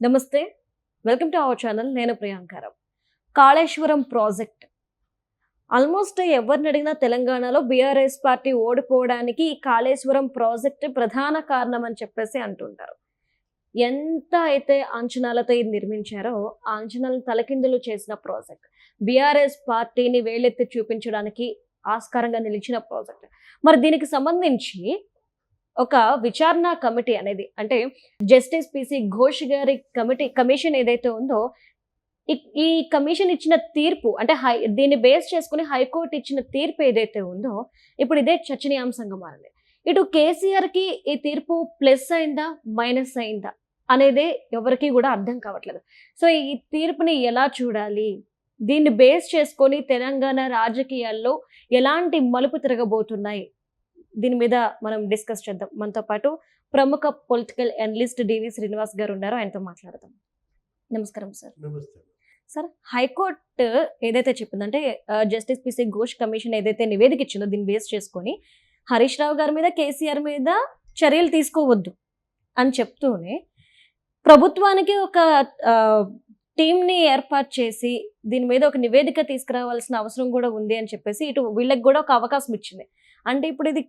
నమస్తే, welcome to our channel. నేను Priyanka Rao. Kaleshwaram project almost ఎవరిని అడిగినా తెలంగాణలో బీఆర్ఎస్ పార్టీ ఓడిపోవడానికి ఈ కాళేశ్వరం ప్రాజెక్ట్ ప్రధాన కారణం అని చెప్పేసి అంటుంటారు. ఎంత అయితే అంచనాలతో ఇది నిర్మించారో ఆ అంచనాలను తలకిందులు చేసిన ప్రాజెక్ట్, బీఆర్ఎస్ పార్టీని వేలెత్తి చూపించడానికి ఆస్కారంగా నిలిచిన ప్రాజెక్ట్. మరి దీనికి సంబంధించి ఒక విచారణ కమిటీ అనేది, అంటే జస్టిస్ పిసి ఘోష్ గారి కమిషన్ ఏదైతే ఉందో, ఈ కమిషన్ ఇచ్చిన తీర్పు, అంటే దీన్ని బేస్ చేసుకుని హైకోర్టు ఇచ్చిన తీర్పు ఏదైతే ఉందో ఇప్పుడు ఇదే చర్చనీయాంశంగా మారింది. ఇటు కేసీఆర్ కి ఈ తీర్పు ప్లస్ అయిందా మైనస్ అయిందా అనేదే ఎవరికి కూడా అర్థం కావట్లేదు. సో ఈ తీర్పుని ఎలా చూడాలి, దీన్ని బేస్ చేసుకొని తెలంగాణ రాజకీయాల్లో ఎలాంటి మలుపు తిరగబోతున్నాయి, దీని మీద మనం డిస్కస్ చేద్దాం. మనతో పాటు ప్రముఖ పొలిటికల్ అనలిస్ట్ డివి శ్రీనివాస్ గారు ఉన్నారు, ఆయనతో మాట్లాడదాం. నమస్కారం సార్. సార్, హైకోర్టు ఏదైతే చెప్పిందంటే జస్టిస్ పిసి ఘోష్ కమిషన్ ఏదైతే నివేదిక ఇచ్చిందో దీన్ని బేస్ చేసుకొని హరీష్ రావు గారి మీద, కేసీఆర్ మీద చర్యలు తీసుకోవద్దు అని చెప్తూనే ప్రభుత్వానికి ఒక టీంని ఏర్పాటు చేసి దీని మీద ఒక నివేదిక తీసుకురావాల్సిన అవసరం కూడా ఉంది అని చెప్పేసి ఇటు వీళ్ళకి కూడా ఒక అవకాశం ఇచ్చింది. అంటే ఇప్పుడు ఇది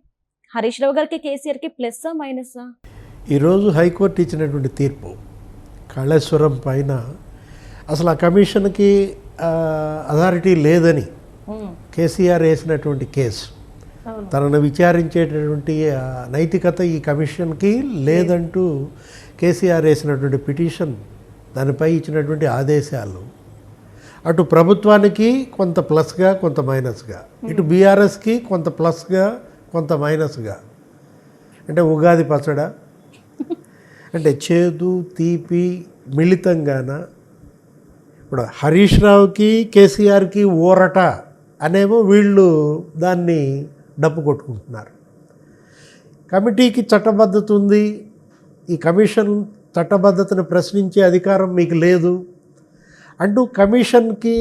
హరీష్ రావు గారికి, కేసీఆర్కి ప్లస్సా మైనస్సా? ఈరోజు హైకోర్టు ఇచ్చినటువంటి తీర్పు కాళేశ్వరం పైన అసలు ఆ కమిషన్కి అథారిటీ లేదని కేసీఆర్ వేసినటువంటి కేసు, తనను విచారించేటటువంటి నైతికత ఈ కమిషన్కి లేదంటూ కేసీఆర్ వేసినటువంటి పిటిషన్, దానిపై ఇచ్చినటువంటి ఆదేశాలు అటు ప్రభుత్వానికి కొంత ప్లస్గా కొంత మైనస్గా, ఇటు బీఆర్ఎస్కి కొంత ప్లస్గా కొంత మైనస్గా. అంటే ఉగాది పచ్చడ అంటే చేదు తీపి మిళితంగాన. ఇప్పుడు హరీష్ రావుకి కేసీఆర్కి ఊరట అనేమో వీళ్ళు దాన్ని డప్పు కొట్టుకుంటున్నారు. కమిటీకి చట్టబద్ధత ఉంది, ఈ కమిషన్ చట్టబద్ధతను ప్రశ్నించే అధికారం మీకు లేదు అంటూ కమిషన్కి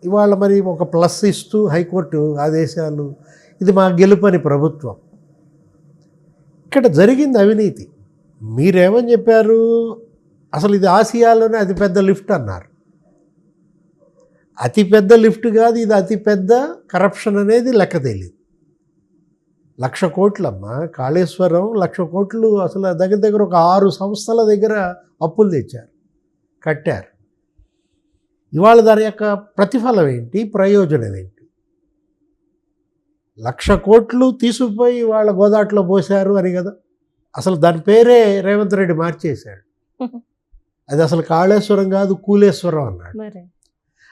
ఇవాళ మరి ఒక ప్లస్ ఇస్తూ హైకోర్టు ఆదేశాలు. ఇది మా గెలుపని ప్రభుత్వం. ఇక్కడ జరిగింది అవినీతి. మీరేమని చెప్పారు, అసలు ఇది ఆసియాలోనే అతిపెద్ద లిఫ్ట్ అన్నారు. అతిపెద్ద లిఫ్ట్ కాదు, ఇది అతిపెద్ద కరప్షన్ అనేది లెక్క తెలియదు. 1,00,000 కోట్లమ్మా కాళేశ్వరం, 1,00,000 కోట్లు. అసలు దగ్గర ఒక 6 సంస్థల దగ్గర అప్పులు తెచ్చారు, కట్టారు. ఇవాళ దాని యొక్క ప్రతిఫలం ఏంటి, ప్రయోజనం ఏంటి? 1,00,000 కోట్లు తీసుకుపోయి వాళ్ళ గోదాట్లో పోశారు అని కదా. అసలు దాని పేరే రేవంత్ రెడ్డి మార్చేశాడు. అది అసలు కాళేశ్వరం కాదు, కూలేశ్వరం అన్నాడు.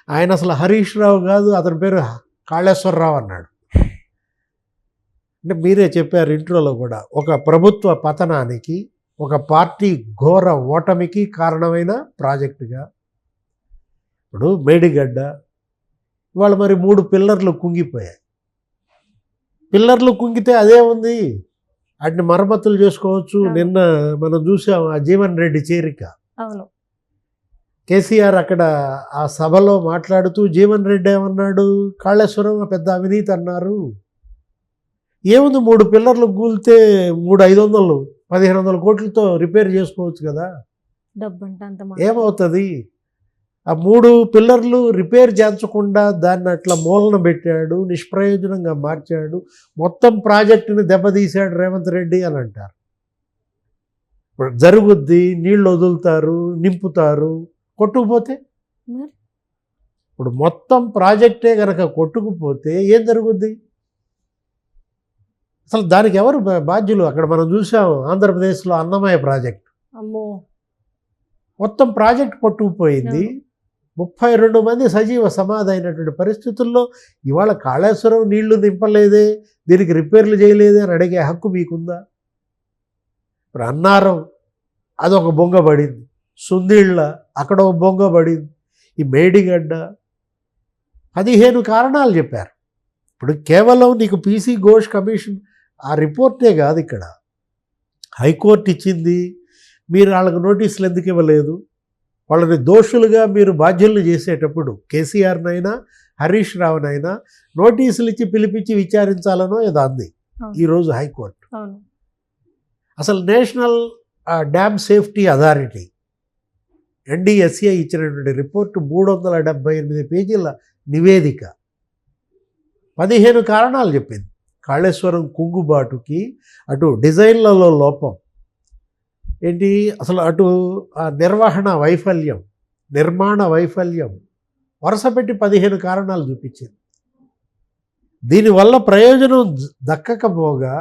ఆయన అసలు హరీష్ రావు కాదు, అతని పేరు కాళేశ్వరరావు అన్నాడు. అంటే మీరే చెప్పారు ఇంట్రోలో కూడా, ఒక ప్రభుత్వ పతనానికి, ఒక పార్టీ ఘోర ఓటమికి కారణమైన ప్రాజెక్టుగా. ఇప్పుడు మేడిగడ్డ ఇవాళ మరి 3 పిల్లర్లు కుంగిపోయాయి. పిల్లర్లు కుంగితే అదే ఉంది, వాటిని మరమ్మతులు చేసుకోవచ్చు. నిన్న మనం చూసాం ఆ జీవన్ రెడ్డి చేరిక. కేసీఆర్ అక్కడ ఆ సభలో మాట్లాడుతూ జీవన్ రెడ్డి ఏమన్నాడు, కాళేశ్వరం పెద్ద అవినీతి అన్నారు. ఏముంది, 3 పిల్లర్లు కూలితే 3,500 1,500 కోట్లతో రిపేర్ చేసుకోవచ్చు కదా. ఏమవుతుంది? ఆ 3 పిల్లర్లు రిపేర్ చేయించకుండా దాన్ని అట్లా మూలన పెట్టాడు, నిష్ప్రయోజనంగా మార్చాడు, మొత్తం ప్రాజెక్టుని దెబ్బతీశాడు రేవంత్ రెడ్డి అని అంటారు. ఇప్పుడు జరుగుద్ది, నీళ్ళు వదులుతారు, నింపుతారు, కొట్టుకుపోతే. ఇప్పుడు మొత్తం ప్రాజెక్టే కనుక కొట్టుకుపోతే ఏం జరుగుద్ది? అసలు దానికి ఎవరు బాధ్యులు? అక్కడ మనం చూసాం ఆంధ్రప్రదేశ్లో అన్నమయ్య ప్రాజెక్ట్, మొత్తం ప్రాజెక్ట్ కొట్టుకుపోయింది. 32 మంది సజీవ సమాధి అయినటువంటి పరిస్థితుల్లో ఇవాళ కాళేశ్వరం నీళ్లు నింపలేదే, దీనికి రిపేర్లు చేయలేదే అని అడిగే హక్కు మీకుందా? ఇప్పుడు అన్నారం అదొక బొంగ పడింది, సుందీళ్ళ అక్కడ ఒక బొంగ పడింది, ఈ మేడిగడ్డ 15 కారణాలు చెప్పారు. ఇప్పుడు కేవలం నీకు పిసి ఘోష్ కమిషన్ ఆ రిపోర్టే కాదు, ఇక్కడ హైకోర్టు ఇచ్చింది. మీరు వాళ్ళకు నోటీసులు ఎందుకు ఇవ్వలేదు? వాళ్ళని దోషులుగా మీరు బాధ్యులను చేసేటప్పుడు కేసీఆర్నైనా హరీష్ రావునైనా నోటీసులు ఇచ్చి పిలిపించి విచారించాలనో ఏదో అంది ఈరోజు హైకోర్టు. అసలు national dam safety authority NDSA ఇచ్చినటువంటి రిపోర్టు 378 పేజీల నివేదిక 15 కారణాలు చెప్పింది. కాళేశ్వరం కుంగుబాటుకి అటు డిజైన్లలో లోపం ఏంటి, అసలు అటు ఆ నిర్వహణ వైఫల్యం, నిర్మాణ వైఫల్యం, వరుస పెట్టి 15 కారణాలు చూపించింది. దీనివల్ల ప్రయోజనం దక్కకపోగా,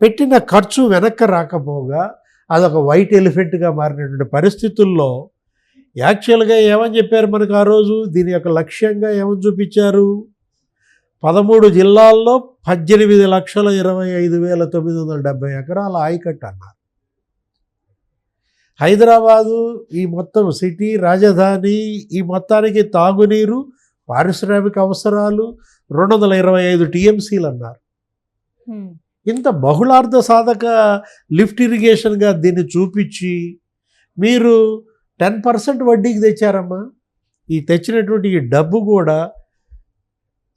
పెట్టిన ఖర్చు వెనక్కి రాకపోగా, అదొక వైట్ ఎలిఫెంట్గా మారినటువంటి పరిస్థితుల్లో యాక్చువల్గా ఏమని చెప్పారు మనకు ఆ రోజు, దీని యొక్క లక్ష్యంగా ఏమని చూపించారు, 13 జిల్లాల్లో 18,25,970 ఎకరాల ఆయకట్టు అన్నారు. హైదరాబాదు ఈ మొత్తం సిటీ రాజధాని, ఈ మొత్తానికి తాగునీరు, పారిశ్రామిక అవసరాలు 225 టీఎంసీలు అన్నారు. ఇంత బహుళార్థ సాధక లిఫ్ట్ ఇరిగేషన్గా దీన్ని చూపించి మీరు 10% వడ్డీకి తెచ్చారమ్మా. ఈ తెచ్చినటువంటి ఈ డబ్బు కూడా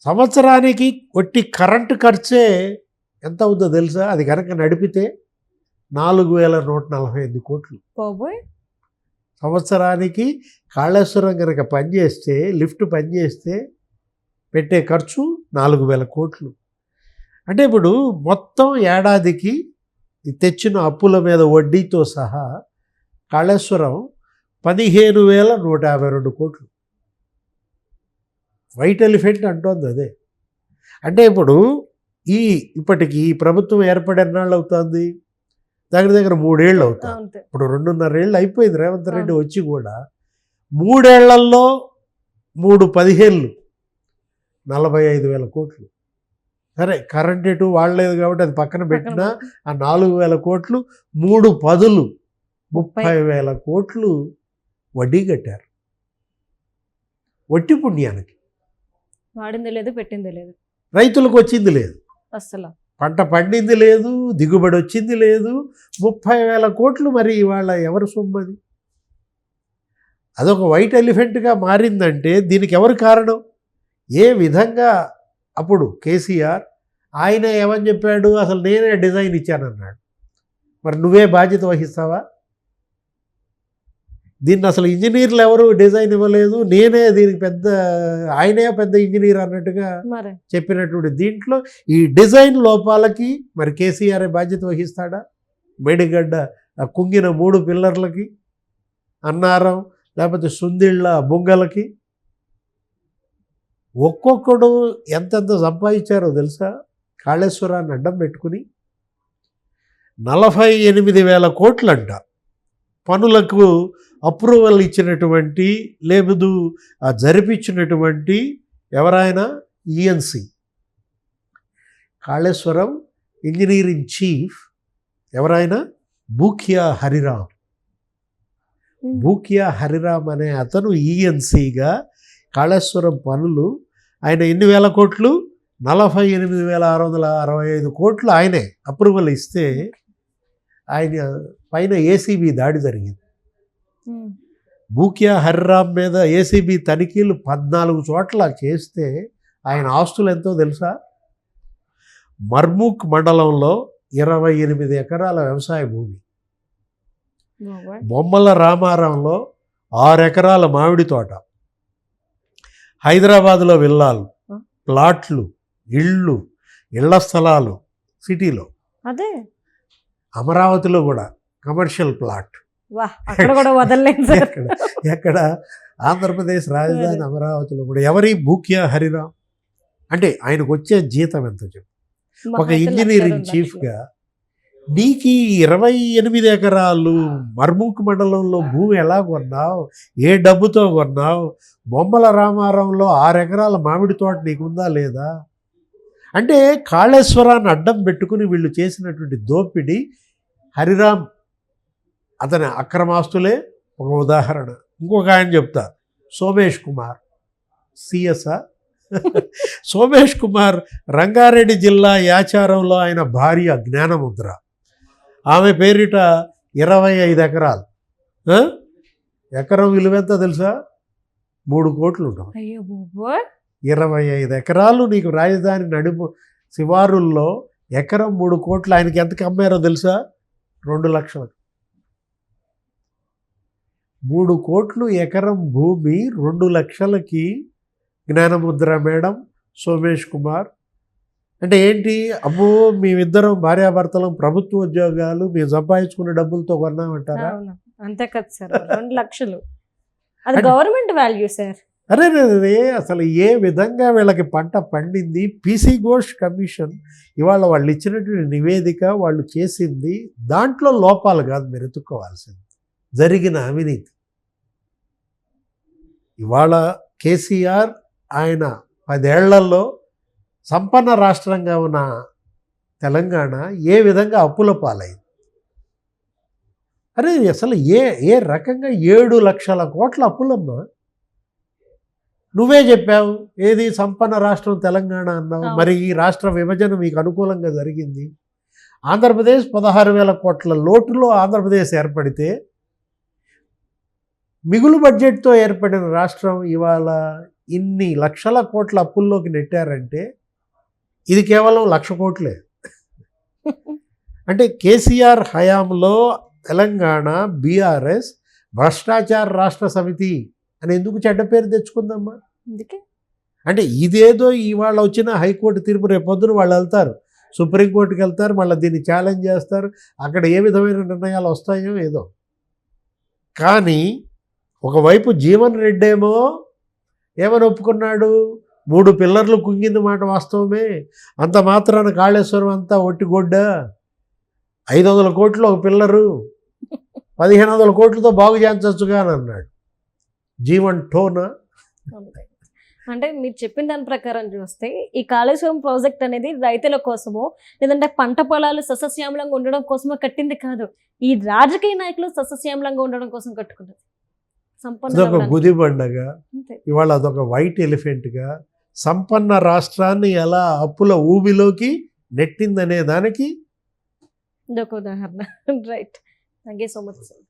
సంవత్సరానికి ఒట్టి కరెంటు ఖర్చే ఎంత అవుతుందో తెలుసా? అది కనుక నడిపితే 4,148 కోట్లు. సంవత్సరానికి కాళేశ్వరం కనుక పనిచేస్తే, లిఫ్ట్ పనిచేస్తే పెట్టే ఖర్చు 4,000 కోట్లు. అంటే ఇప్పుడు మొత్తం ఏడాదికి తెచ్చిన అప్పుల మీద వడ్డీతో సహా కాళేశ్వరం 15,152 కోట్లు. వైట్ ఎలిఫెంట్ అంటోంది అదే. అంటే ఇప్పటికి ఈ ప్రభుత్వం ఏర్పడి ఎన్నాళ్ళు అవుతుంది? దగ్గర దగ్గర 3 ఏళ్ళు అవుతుంది. ఇప్పుడు 2.5 ఏళ్ళు అయిపోయింది రేవంత్ రెడ్డి వచ్చి కూడా. 3 ఏళ్లలో 3 15 45,000 కోట్లు. సరే కరెంట్ ఎటు వాడలేదు కాబట్టి అది పక్కన పెట్టినా ఆ 4,000 కోట్లు 3 10 30,000 కోట్లు వడ్డీ కట్టారు. వట్టి పుణ్యానికి వాడింది లేదు, పెట్టింది లేదు, రైతులకు వచ్చింది లేదు, అసలు పంట పండింది లేదు, దిగుబడి వచ్చింది లేదు. 30,000 కోట్లు మరి ఇవాళ ఎవరు సొమ్మది? అదొక వైట్ ఎలిఫెంట్గా మారిందంటే దీనికి ఎవరు కారణం? ఏ విధంగా అప్పుడు కేసీఆర్ ఆయన ఏమని చెప్పాడు, అసలు నేనే డిజైన్ ఇచ్చానన్నాడు. మరి నువ్వే బాధ్యత వహిస్తావా? దీన్ని అసలు ఇంజనీర్లు ఎవరు డిజైన్ ఇవ్వలేదు, నేనే దీనికి ఆయనే పెద్ద ఇంజనీర్ అన్నట్టుగా చెప్పినటువంటి దీంట్లో ఈ డిజైన్ లోపాలకి మరి కేసీఆర్ బాధ్యత వహిస్తాడా? మేడిగడ్డ కుంగిన 3 పిల్లర్లకి, అన్నారం లేకపోతే సుందిళ్ళ బొంగలకి ఒక్కొక్కడు ఎంతెంత సంపాదించారో తెలుసా? కాళేశ్వరాన్ని అడ్డం పెట్టుకుని 48,000 కోట్లంట పనులకు అప్రూవల్ ఇచ్చినటువంటి, లేదు జరిపించినటువంటి ఎవరైనా ఈఎన్సి కాళేశ్వరం ఇంజనీరింగ్ చీఫ్ ఎవరైనా బూకియా హరిరామ్. బూకియా హరిరామ్ అనే అతను ఈఎన్సిగా కాళేశ్వరం పనులు ఆయన ఎన్ని వేల కోట్లు, 48,665 కోట్లు ఆయనే అప్రూవల్ ఇస్తే ఆయన పైన ఏసీబీ దాడి జరిగింది. బూకియా హరిరామ్ మీద ఏసీబీ తనిఖీలు 14 చోట్ల చేస్తే ఆయన ఆస్తులు ఎంతో తెలుసా? మర్ముక్ మండలంలో 28 ఎకరాల వ్యవసాయ భూమి, బొమ్మల రామారంలో 6 ఎకరాల మామిడి తోట, హైదరాబాదులో విల్లాలు, ప్లాట్లు, ఇళ్ల స్థలాలు సిటీలో, అదే అమరావతిలో కూడా కమర్షియల్ ప్లాట్. ఎక్కడ ఆంధ్రప్రదేశ్ రాజధాని అమరావతిలో కూడా. ఎవరి బూకియా హరిరామ్ అంటే ఆయనకు వచ్చే జీతం ఎంత చెప్పు? ఒక ఇంజనీరింగ్ చీఫ్గా నీకు 28 ఎకరాలు మర్ముక్ మండలంలో భూమి ఎలా కొన్నావు, ఏ డబ్బుతో కొన్నావు? బొమ్మల రామారంలో 6 ఎకరాల మామిడి తోట నీకుందా లేదా? అంటే కాళేశ్వరాన్ని అడ్డం పెట్టుకుని వీళ్ళు చేసినటువంటి దోపిడీ. హరిరామ్ అతని అక్రమాస్తులే ఒక ఉదాహరణ. ఇంకొక ఆయన చెప్తా, సోమేష్ కుమార్ సిఎస్ఆర్ సోమేష్ కుమార్ రంగారెడ్డి జిల్లా యాచారంలో ఆయన భార్య జ్ఞానముద్ర, ఆమె పేరిట 25 ఎకరాలు. ఎకరం విలువెంత తెలుసా? 3 కోట్లు ఉంటుంది. 25 ఎకరాలు నీకు రాజధాని నడుము శివారుల్లో ఎకరం 3 కోట్లు. ఆయనకి ఎంతకు అమ్మారో తెలుసా? 2 లక్షలు. 3 కోట్లు ఎకరం భూమి 2 లక్షలకి జ్ఞానముద్ర మేడం, సోమేష్ కుమార్. అంటే ఏంటి, అబ్బో మేమిద్దరం భార్యాభర్తలం, ప్రభుత్వ ఉద్యోగాలు, మేము సంపాదించుకున్న డబ్బులతో కొన్నామంటారా? అవును, అంతే కదా సార్. 2 లక్షలు అది గవర్నమెంట్ వాల్యూ సార్. అరే అసలు ఏ విధంగా వీళ్ళకి పంట పండింది? పీసీ ఘోష్ కమిషన్ ఇవాళ వాళ్ళు ఇచ్చినటువంటి నివేదిక, వాళ్ళు చేసింది, దాంట్లో లోపాలు కాదు మీరు ఎత్తుక్కోవాల్సింది, జరిగిన అవినీతి. ఇవాళ కేసీఆర్ ఆయన 10 ఏళ్లలో సంపన్న రాష్ట్రంగా ఉన్న తెలంగాణ ఏ విధంగా అప్పుల పాలైంది? అరే అసలు ఏ రకంగా 7 లక్షల కోట్ల అప్పులమ్మా. నువ్వే చెప్పావు, ఏది సంపన్న రాష్ట్రం తెలంగాణ అన్నావు. మరి ఈ రాష్ట్ర విభజన మీకు అనుకూలంగా జరిగింది. ఆంధ్రప్రదేశ్ 16,000 కోట్ల లోటులో ఆంధ్రప్రదేశ్ ఏర్పడితే, మిగులు బడ్జెట్తో ఏర్పడిన రాష్ట్రం ఇవాళ ఇన్ని లక్షల కోట్ల అప్పుల్లోకి నెట్టారంటే ఇది కేవలం 1,00,000 కోట్లే. అంటే కేసీఆర్ హయాంలో తెలంగాణ బీఆర్ఎస్ భ్రష్టాచార రాష్ట్ర సమితి అని ఎందుకు చెడ్డ పేరు తెచ్చుకుందమ్మా? అందుకే అంటే ఇదేదో ఇవాళ వచ్చిన హైకోర్టు తీర్పు రేపు పొద్దున వాళ్ళు వెళ్తారు, సుప్రీంకోర్టుకి వెళ్తారు, మళ్ళీ దీన్ని ఛాలెంజ్ చేస్తారు, అక్కడ ఏ విధమైన నిర్ణయాలు వస్తాయో ఏదో. కానీ ఒకవైపు జీవన్ రెడ్డి ఏమో ఏమని ఒప్పుకున్నాడు, 3 పిల్లర్లు కుంగింది మాట వాస్తవమే, అంత మాత్రాన కాళేశ్వరం అంతా ఒట్టిగొడ్డ, 500 కోట్లు ఒక పిల్లరు, 1,500 కోట్లతో బాగు చేయించవచ్చుగా అని అన్నాడు. జీవన్ టోనా? అంటే మీరు చెప్పిన దాని ప్రకారం చూస్తే ఈ కాళేశ్వరం ప్రాజెక్ట్ అనేది రైతుల కోసమో లేదంటే పంట పొలాలు సస్యశ్యామలంగా ఉండడం కోసమో కట్టింది కాదు, ఈ రాజకీయ నాయకులు సస్యశ్యామలంగా ఉండడం కోసం కట్టుకున్నారు. అదొక గుదిబండగా, ఇవాళ అదొక వైట్ ఎలిఫెంట్గా సంపన్న రాష్ట్రాన్ని ఎలా అప్పుల ఊబిలోకి నెట్టిందనే దానికి ఇదొక ఉదాహరణ. Right, thank you so much sir.